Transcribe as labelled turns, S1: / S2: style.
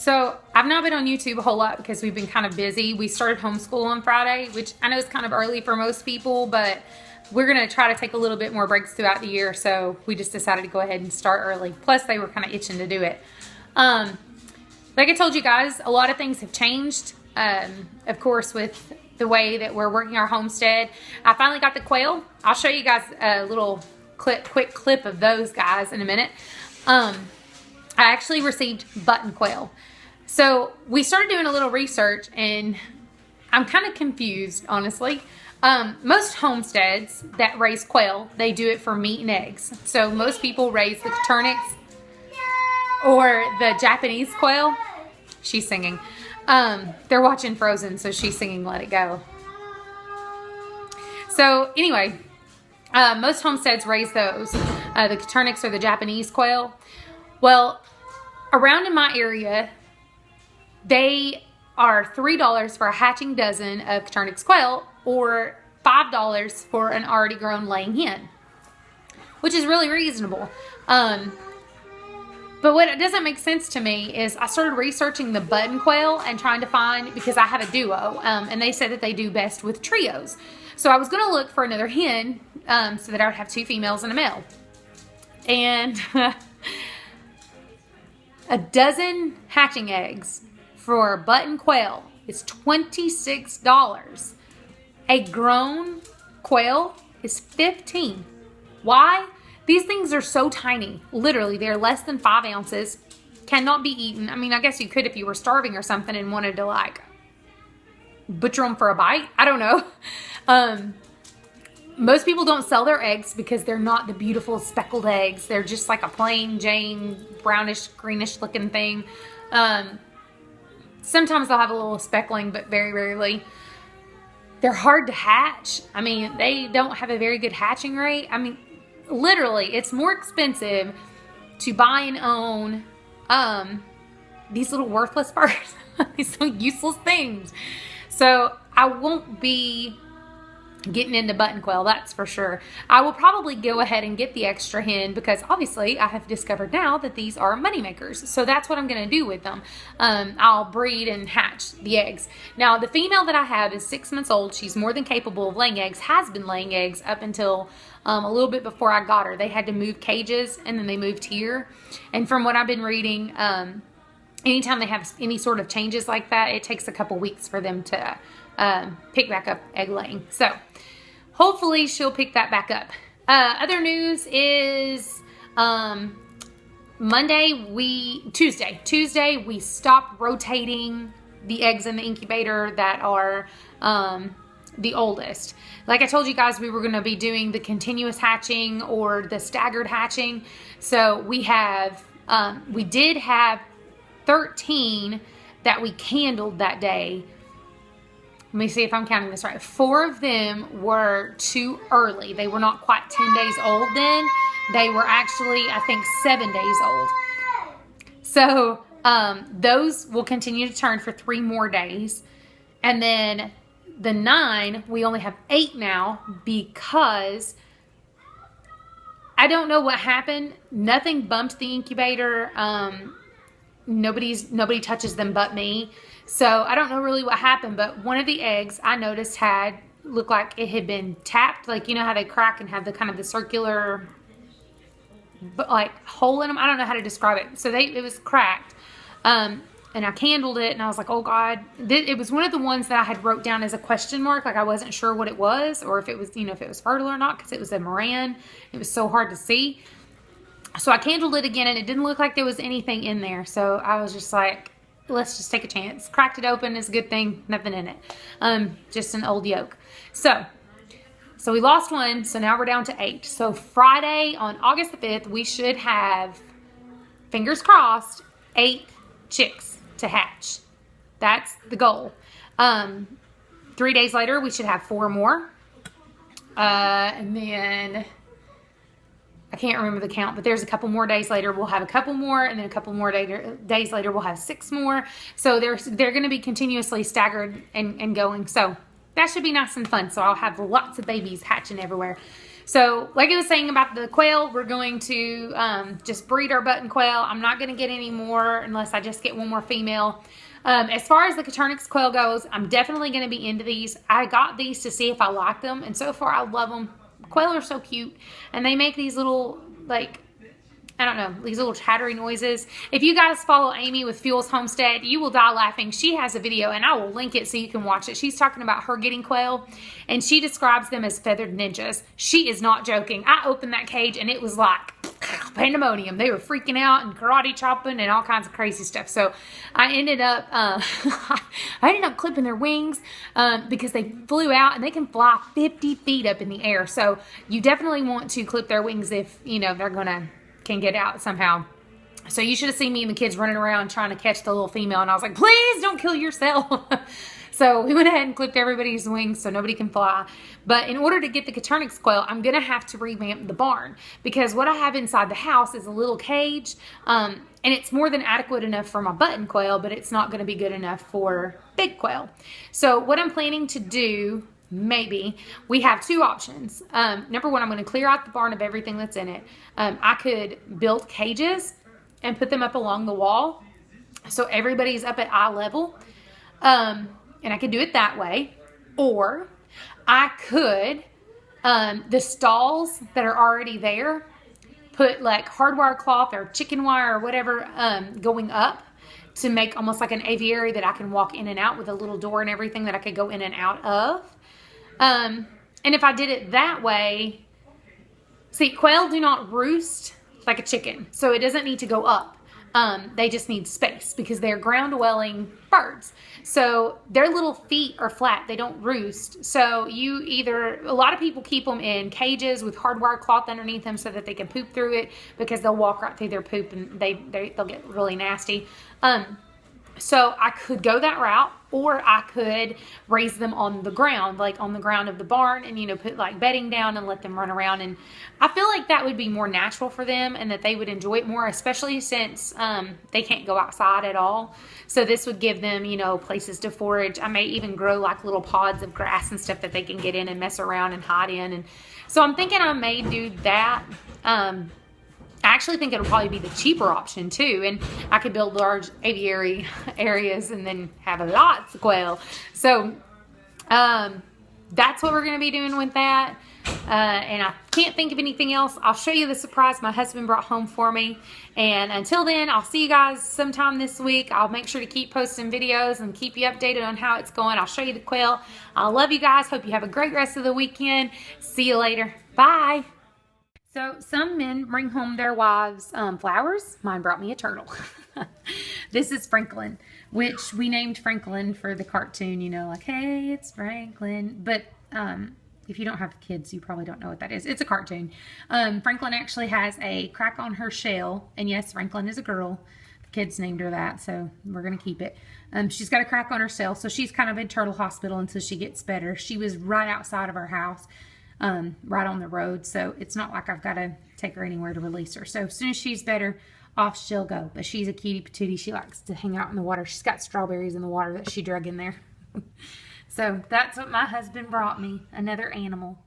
S1: So I've not been on YouTube a whole lot because we've been kind of busy. We started homeschool on Friday, which I know is kind of early for most people, but we're going to try to take a little bit more breaks throughout the year. So we just decided to go ahead and start early. Plus they were kind of itching to do it. Like I told you guys, a lot of things have changed. Of course, with the way that we're working our homestead. I finally got the quail. I'll show you guys a little quick clip of those guys in a minute. I actually received button quail. So we started doing a little research and I'm kind of confused, honestly. Most homesteads that raise quail, they do it for meat and eggs. So most people raise the Turnix or the Japanese quail. She's singing. They're watching Frozen, so she's singing Let It Go. So anyway, most homesteads raise those, the Turnix or the Japanese quail. Well, around in my area, they are $3 for a hatching dozen of Turnix quail or $5 for an already grown laying hen, which is really reasonable. But what doesn't make sense to me is I started researching the button quail and trying to find, because I have a duo, and they said that they do best with trios. So I was going to look for another hen so that I would have 2 females and a male. And a dozen hatching eggs for button quail is $26. A grown quail is $15. Why? These things are so tiny. Literally, they're less than 5 ounces. Cannot be eaten. I mean, I guess you could if you were starving or something and wanted to like butcher them for a bite. I don't know. Most people don't sell their eggs because they're not the beautiful speckled eggs. They're just like a plain Jane brownish, greenish looking thing. Sometimes they'll have a little speckling, but very rarely. They're hard to hatch. I mean, they don't have a very good hatching rate. I mean, literally, it's more expensive to buy and own these little worthless birds, these little useless things. So I won't be getting into button quail, that's for sure. I will probably go ahead and get the extra hen because obviously I have discovered now that these are money makers. So that's what I'm going to do with them. I'll breed and hatch the eggs. Now the female that I have is 6 months old. She's more than capable of laying eggs, has been laying eggs up until a little bit before I got her. They had to move cages and then they moved here. And from what I've been reading, anytime they have any sort of changes like that, it takes a couple weeks for them to pick back up egg laying. So hopefully she'll pick that back up. Other news is Tuesday we stopped rotating the eggs in the incubator that are the oldest. Like I told you guys, we were going to be doing the continuous hatching or the staggered hatching. So we did have 13 that we candled that day. Let me see if I'm counting this right. 4 of them were too early. They were not quite 10 days old then. They were actually, I think, 7 days old. So those will continue to turn for 3 more days. And then the 9, we only have 8 now because I don't know what happened. Nothing bumped the incubator. Nobody touches them but me. So I don't know really what happened, but one of the eggs I noticed looked like it had been tapped. Like, you know how they crack and have the kind of the circular like hole in them? I don't know how to describe it. So it was cracked. And I candled it and I was like, oh God. It was one of the ones that I had wrote down as a question mark. Like I wasn't sure what it was or if it was, if it was fertile or not because it was a Moran. It was so hard to see. So I candled it again and it didn't look like there was anything in there. So I was just like, let's just take a chance. Cracked it open is a good thing. Nothing in it. Just an old yolk. So we lost 1. So now we're down to 8. So Friday on August the 5th, we should have, fingers crossed, 8 chicks to hatch. That's the goal. 3 days later, we should have 4 more. And then I can't remember the count, but there's a couple more days later, we'll have a couple more, and then a couple more days later, we'll have 6 more. So they're going to be continuously staggered and going. So that should be nice and fun. So I'll have lots of babies hatching everywhere. So like I was saying about the quail, we're going to just breed our button quail. I'm not going to get any more unless I just get one more female. As far as the Coturnix quail goes, I'm definitely going to be into these. I got these to see if I like them, and so far I love them. Quail are so cute, and they make these little, like, I don't know, these little chattery noises. If you guys follow Amy with Fuel's Homestead, you will die laughing. She has a video, and I will link it so you can watch it. She's talking about her getting quail, and she describes them as feathered ninjas. She is not joking. I opened that cage, and it was like pandemonium. They were freaking out and karate chopping and all kinds of crazy stuff. So I ended up clipping their wings because they flew out, and they can fly 50 feet up in the air. So you definitely want to clip their wings if, you know, they're going to can get out somehow. So you should have seen me and the kids running around trying to catch the little female, and I was like, please don't kill yourself. So we went ahead and clipped everybody's wings so nobody can fly. But in order to get the Coturnix quail, I'm gonna have to revamp the barn, because what I have inside the house is a little cage, and it's more than adequate enough for my button quail, but it's not gonna be good enough for big quail. So what I'm planning to do, maybe, we have two options. Number one, I'm going to clear out the barn of everything that's in it. I could build cages and put them up along the wall so everybody's up at eye level, and I could do it that way. Or I could, the stalls that are already there, put like hardwire cloth or chicken wire or whatever going up to make almost like an aviary that I can walk in and out with a little door and everything that I could go in and out of. And if I did it that way, see, quail do not roost like a chicken, so it doesn't need to go up. They just need space because they're ground dwelling birds. So their little feet are flat. They don't roost. So you either, a lot of people keep them in cages with hardwire cloth underneath them so that they can poop through it, because they'll walk right through their poop and they'll get really nasty. So I could go that route, or I could raise them on the ground, like on the ground of the barn, and, you know, put like bedding down and let them run around. And I feel like that would be more natural for them and that they would enjoy it more, especially since they can't go outside at all. So this would give them, you know, places to forage. I may even grow like little pods of grass and stuff that they can get in and mess around and hide in. And so I'm thinking I may do that. I actually think it'll probably be the cheaper option too, and I could build large aviary areas and then have lots of quail. So that's what we're going to be doing with that. And I can't think of anything else. I'll show you the surprise my husband brought home for me. And until then, I'll see you guys sometime this week. I'll make sure to keep posting videos and keep you updated on how it's going. I'll show you the quail. I love you guys. Hope you have a great rest of the weekend. See you later. Bye. So some men bring home their wives flowers. Mine brought me a turtle. This is Franklin, which we named Franklin for the cartoon, you know, like, hey, it's Franklin. But if you don't have kids, you probably don't know what that is. It's a cartoon. Franklin actually has a crack on her shell. And yes, Franklin is a girl. The kids named her that, so we're going to keep it. She's got a crack on her shell, so she's kind of in turtle hospital until she gets better. She was right outside of our house. Right on the road, so it's not like I've got to take her anywhere to release her. So as soon as she's better, off she'll go. But she's a cutie patootie. She likes to hang out in the water. She's got strawberries in the water that she drug in there. So that's what my husband brought me, another animal.